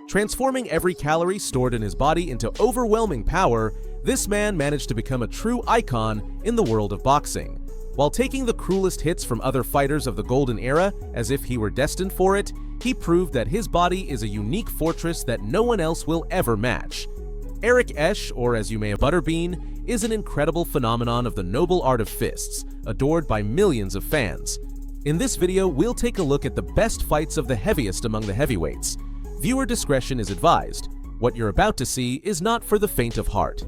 Transforming every calorie stored in his body into overwhelming power, this man managed to become a true icon in the world of boxing. While taking the cruelest hits from other fighters of the Golden Era as if he were destined for it, he proved that his body is a unique fortress that no one else will ever match. Eric Esch, or as you may have ButterBean, is an incredible phenomenon of the noble art of fists, adored by millions of fans. In this video, we'll take a look at the best fights of the heaviest among the heavyweights. Viewer discretion is advised. What you're about to see is not for the faint of heart.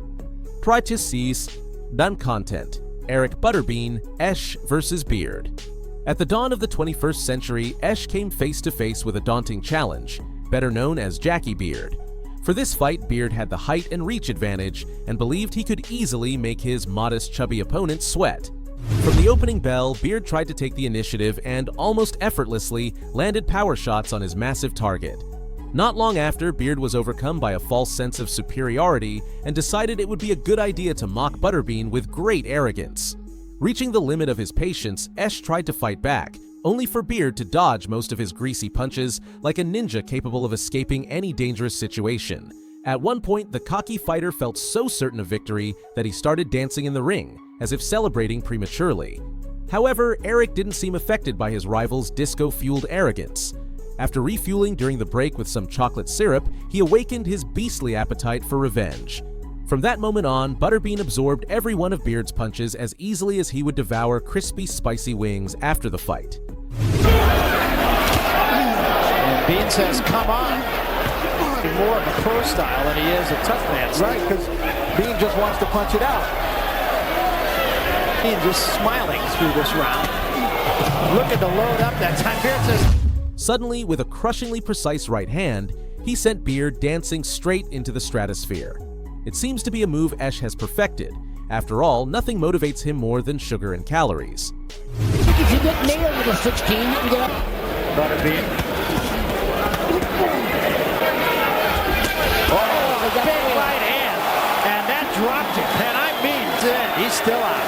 Pratis Cis, Done Content, Eric ButterBean, Esch vs. Beard. At the dawn of the 21st century, Esch came face to face with a daunting challenge, better known as Jackie Beard. For this fight, Beard had the height and reach advantage and believed he could easily make his modest, chubby opponent sweat. From the opening bell, Beard tried to take the initiative and almost effortlessly landed power shots on his massive target. Not long after, Beard was overcome by a false sense of superiority and decided it would be a good idea to mock ButterBean with great arrogance. Reaching the limit of his patience, Esch tried to fight back, only for Beard to dodge most of his greasy punches like a ninja capable of escaping any dangerous situation. At one point, the cocky fighter felt so certain of victory that he started dancing in the ring, as if celebrating prematurely. However, Eric didn't seem affected by his rival's disco-fueled arrogance. After refueling during the break with some chocolate syrup, he awakened his beastly appetite for revenge. From that moment on, ButterBean absorbed every one of Beard's punches as easily as he would devour crispy, spicy wings after the fight. And Bean says, come on. He's more of a pro style than he is a tough man style. Right, because Bean just wants to punch it out. Bean just smiling through this round. Looking to load up that time. Beard says, Suddenly, with a crushingly precise right hand, he sent Beard dancing straight into the stratosphere. It seems to be a move Esch has perfected. After all, nothing motivates him more than sugar and calories. If you get nailed with a 16, you can get up. ButterBean. Oh, the big right hand. And that dropped him. And I mean, he's still out.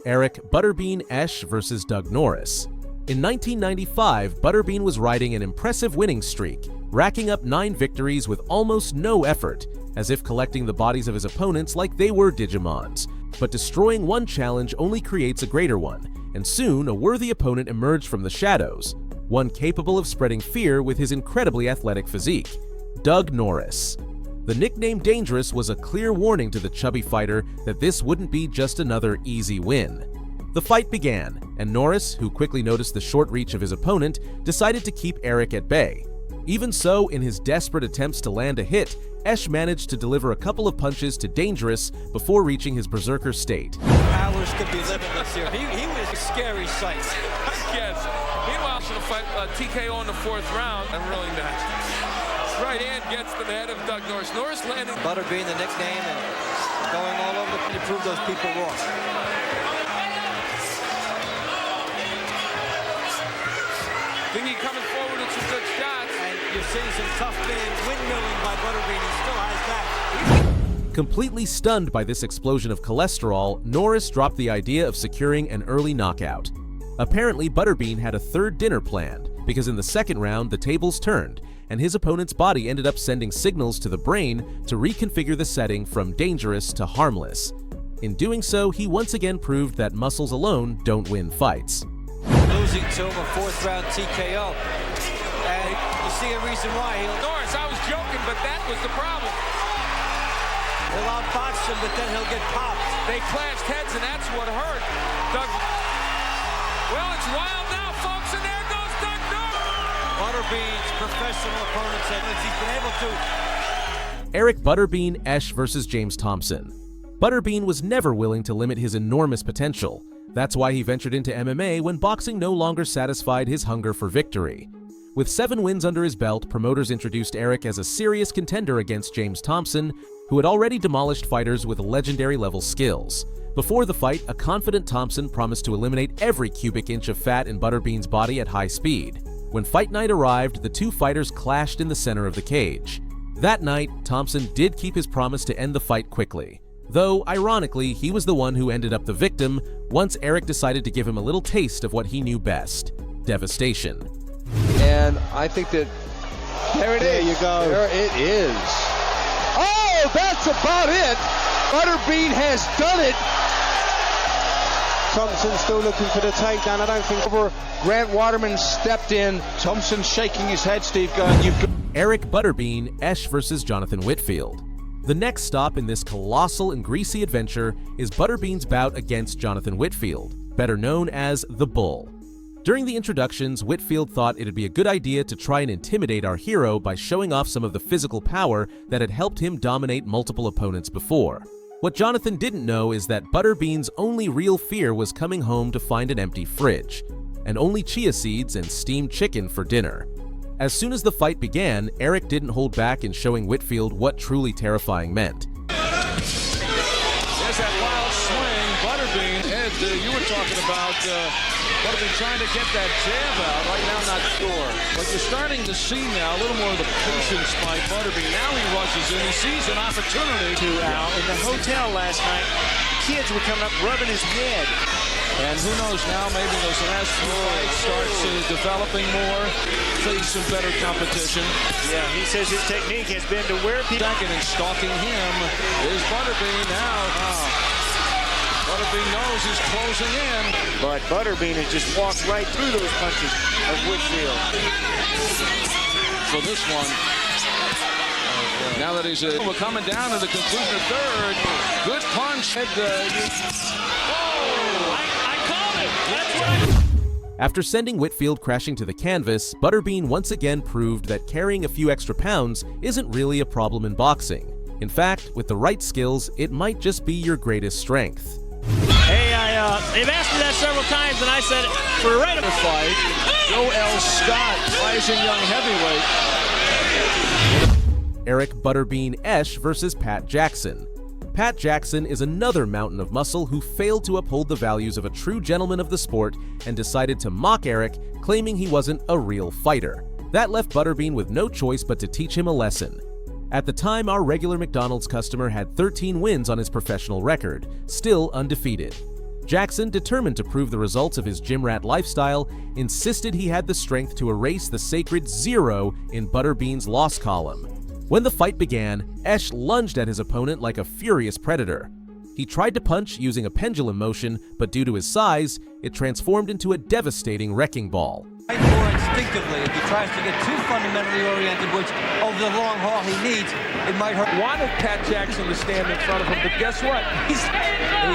Eric ButterBean Esch vs. Doug Norris. In 1995, ButterBean was riding an impressive winning streak, racking up 9 victories with almost no effort, as if collecting the bodies of his opponents like they were Digimons. But destroying one challenge only creates a greater one, and soon a worthy opponent emerged from the shadows, one capable of spreading fear with his incredibly athletic physique, Doug Norris. The nickname Dangerous was a clear warning to the chubby fighter that this wouldn't be just another easy win. The fight began, and Norris, who quickly noticed the short reach of his opponent, decided to keep Eric at bay. Even so, in his desperate attempts to land a hit, Esch managed to deliver a couple of punches to Dangerous before reaching his berserker state. Hours could be limitless here. He was a scary sight. Yes. Meanwhile, should have fight TKO in the 4th round. I'm really not. Right hand gets to the head of Doug Norris. Norris landing. ButterBean, the nickname, and going all over to prove those people wrong. Thingy coming forward with some good shots. And you're seeing some tough windmilling by ButterBean. He still has that. Completely stunned by this explosion of cholesterol, Norris dropped the idea of securing an early knockout. Apparently, ButterBean had a third dinner planned, because in the second round, the tables turned, and his opponent's body ended up sending signals to the brain to reconfigure the setting from dangerous to harmless. In doing so, he once again proved that muscles alone don't win fights. Losing to him a 4th round TKO. And you see a reason why. Norris, I was joking, but that was the problem. He'll outbox him, but then he'll get popped. They clashed heads, and that's what hurt. Doug. Well, it's wild now, folks, and there goes Doug Norris. ButterBean's professional opponents, and if he's been able to. Eric ButterBean Esch vs. James Thompson. ButterBean was never willing to limit his enormous potential. That's why he ventured into MMA when boxing no longer satisfied his hunger for victory. With 7 wins under his belt, promoters introduced Eric as a serious contender against James Thompson, who had already demolished fighters with legendary-level skills. Before the fight, a confident Thompson promised to eliminate every cubic inch of fat in ButterBean's body at high speed. When fight night arrived, the two fighters clashed in the center of the cage. That night, Thompson did keep his promise to end the fight quickly. Though, ironically, he was the one who ended up the victim once Eric decided to give him a little taste of what he knew best: devastation. And I think that There it is. There you go. There it is. Oh, that's about it. ButterBean has done it. Thompson still looking for the takedown. I don't think over. Grant Waterman stepped in. Thompson shaking his head, Steve, going, you've got... Eric ButterBean, Esch versus Jonathan Whitfield. The next stop in this colossal and greasy adventure is ButterBean's bout against Jonathan Whitfield, better known as the Bull. During the introductions, Whitfield thought it'd be a good idea to try and intimidate our hero by showing off some of the physical power that had helped him dominate multiple opponents before. What Jonathan didn't know is that ButterBean's only real fear was coming home to find an empty fridge, and only chia seeds and steamed chicken for dinner. As soon as the fight began, Eric didn't hold back in showing Whitfield what truly terrifying meant. There's that wild swing, ButterBean. Ed, you were talking about ButterBean trying to get that jab out. Right now, not sure. But you're starting to see now a little more of the patience by ButterBean. Now he rushes in. He sees an opportunity. To Al, in the hotel last night, kids were coming up rubbing his head. And who knows now, maybe those last few fights starts developing more, face some better competition. Yeah, he says his technique has been to wear people. Second and stalking him is ButterBean now. ButterBean knows he's closing in. But ButterBean has just walked right through those punches of Whitfield. For this one, now that he's we're coming down to the conclusion of third, good punch. After sending Whitfield crashing to the canvas, ButterBean once again proved that carrying a few extra pounds isn't really a problem in boxing. In fact, with the right skills, it might just be your greatest strength. Hey, they've asked me that several times, and I said, for a regular fight, Joel Scott, rising young heavyweight. Eric ButterBean Esch versus Pat Jackson. Pat Jackson is another mountain of muscle who failed to uphold the values of a true gentleman of the sport and decided to mock Eric, claiming he wasn't a real fighter. That left ButterBean with no choice but to teach him a lesson. At the time, our regular McDonald's customer had 13 wins on his professional record, still undefeated. Jackson, determined to prove the results of his gym rat lifestyle, insisted he had the strength to erase the sacred 0 in ButterBean's loss column. When the fight began, Esch lunged at his opponent like a furious predator. He tried to punch using a pendulum motion, but due to his size, it transformed into a devastating wrecking ball. More instinctively, if he tries to get too fundamentally oriented, which over the long haul he needs, it might hurt. Wanted Pat Jackson to stand in front of him, but guess what? He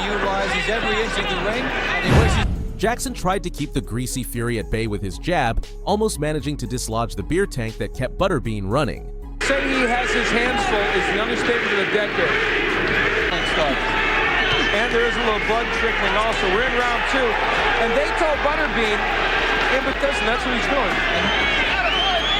utilizes every inch of the ring, and he wishes. Jackson tried to keep the greasy fury at bay with his jab, almost managing to dislodge the beer tank that kept ButterBean running. Saying he has his hands full is the understatement of the decade. And there is a little blood trickling also. We're in round 2, and they told ButterBean, and that's what he's doing.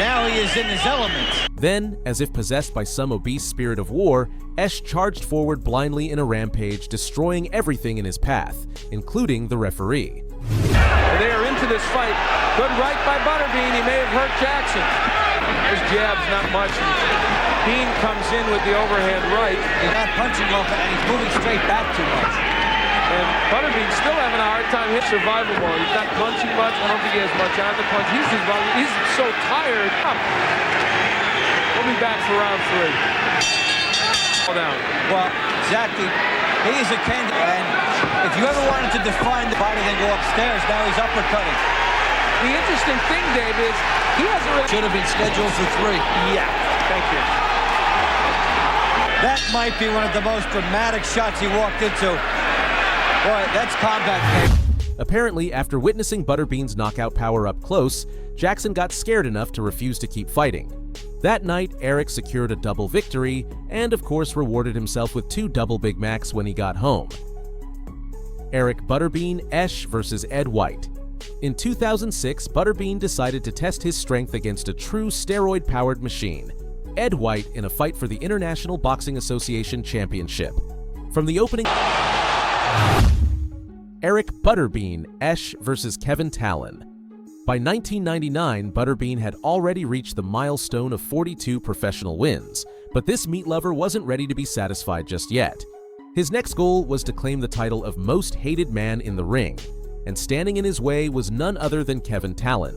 Now he is in his element. Then, as if possessed by some obese spirit of war, Esch charged forward blindly in a rampage, destroying everything in his path, including the referee. They are into this fight. Good right by ButterBean. He may have hurt Jackson. His jab's not much. Bean comes in with the overhand right. He's not punching off it, and he's moving straight back too much. And ButterBean's still having a hard time hitting survival mode. He's not punching much. I don't think he has much on the punch. He's so tired. We'll be back for round 3. Down. Well, exactly. He is a candidate, and if you ever wanted to define the body, then go upstairs. Now he's uppercutting. The interesting thing, Dave, is he hasn't really... Should have been scheduled for 3. Yeah, thank you. That might be one of the most dramatic shots he walked into. Boy, that's combat, Dave. Apparently, after witnessing ButterBean's knockout power up close, Jackson got scared enough to refuse to keep fighting. That night, Eric secured a double victory and, of course, rewarded himself with 2 double Big Macs when he got home. Eric ButterBean Esch versus Ed White. In 2006, ButterBean decided to test his strength against a true steroid-powered machine, Ed White, in a fight for the International Boxing Association Championship. From the opening... Eric ButterBean Esch versus Kevin Talon. By 1999, ButterBean had already reached the milestone of 42 professional wins, but this meat lover wasn't ready to be satisfied just yet. His next goal was to claim the title of Most Hated Man in the Ring, and standing in his way was none other than Kevin Talon.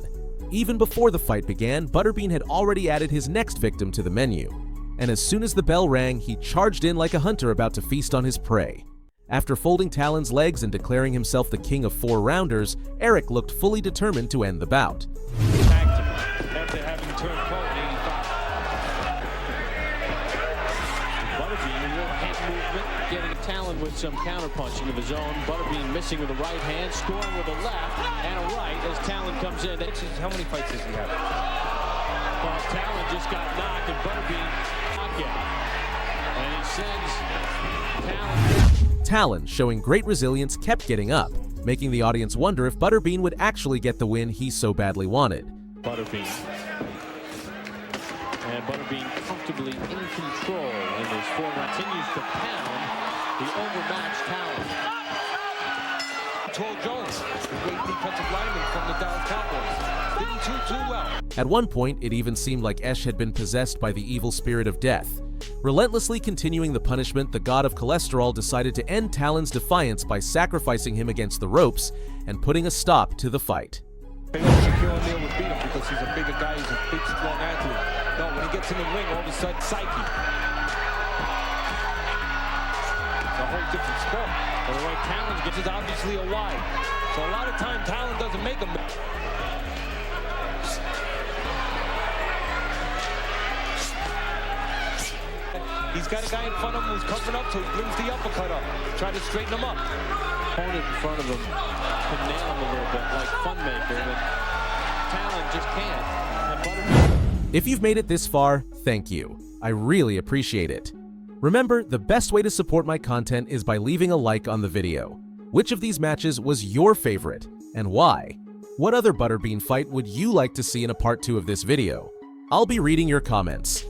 Even before the fight began, ButterBean had already added his next victim to the menu. And as soon as the bell rang, he charged in like a hunter about to feast on his prey. After folding Talon's legs and declaring himself the king of 4-rounders, Eric looked fully determined to end the bout. After having turned pro in 85. ButterBean, a little head movement, getting Talon with some counterpunching of his own. ButterBean missing with the right hand, scoring with a left and a right as Talon comes in. How many fights does he have? Well, Talon just got knocked and ButterBean knockout. And he sends Talon, showing great resilience, kept getting up, making the audience wonder if ButterBean would actually get the win he so badly wanted. ButterBean. And ButterBean comfortably in control in this form. Continues to pound the overmatched Talon. Tall Jones, the great defensive lineman from the Dallas Cowboys. Didn't do too well. At one point, it even seemed like Esh had been possessed by the evil spirit of death. Relentlessly continuing the punishment, the god of cholesterol decided to end Talon's defiance by sacrificing him against the ropes and putting a stop to the fight. Shaquille O'Neal would beat him because he's a bigger guy, he's a big, strong athlete. No, when he gets in the ring, all of a sudden, psyche. It's a whole different sport. But the way Talon gets This is obviously a wide. So a lot of time, Talon doesn't make them. He's got a guy in front of him who's covering up, so he brings the uppercut up. Try to straighten him up. Opponent in front of him can nail him a little bit, like Funmaker, but Talon just can't. If you've made it this far, thank you. I really appreciate it. Remember, the best way to support my content is by leaving a like on the video. Which of these matches was your favorite, and why? What other ButterBean fight would you like to see in a part 2 of this video? I'll be reading your comments.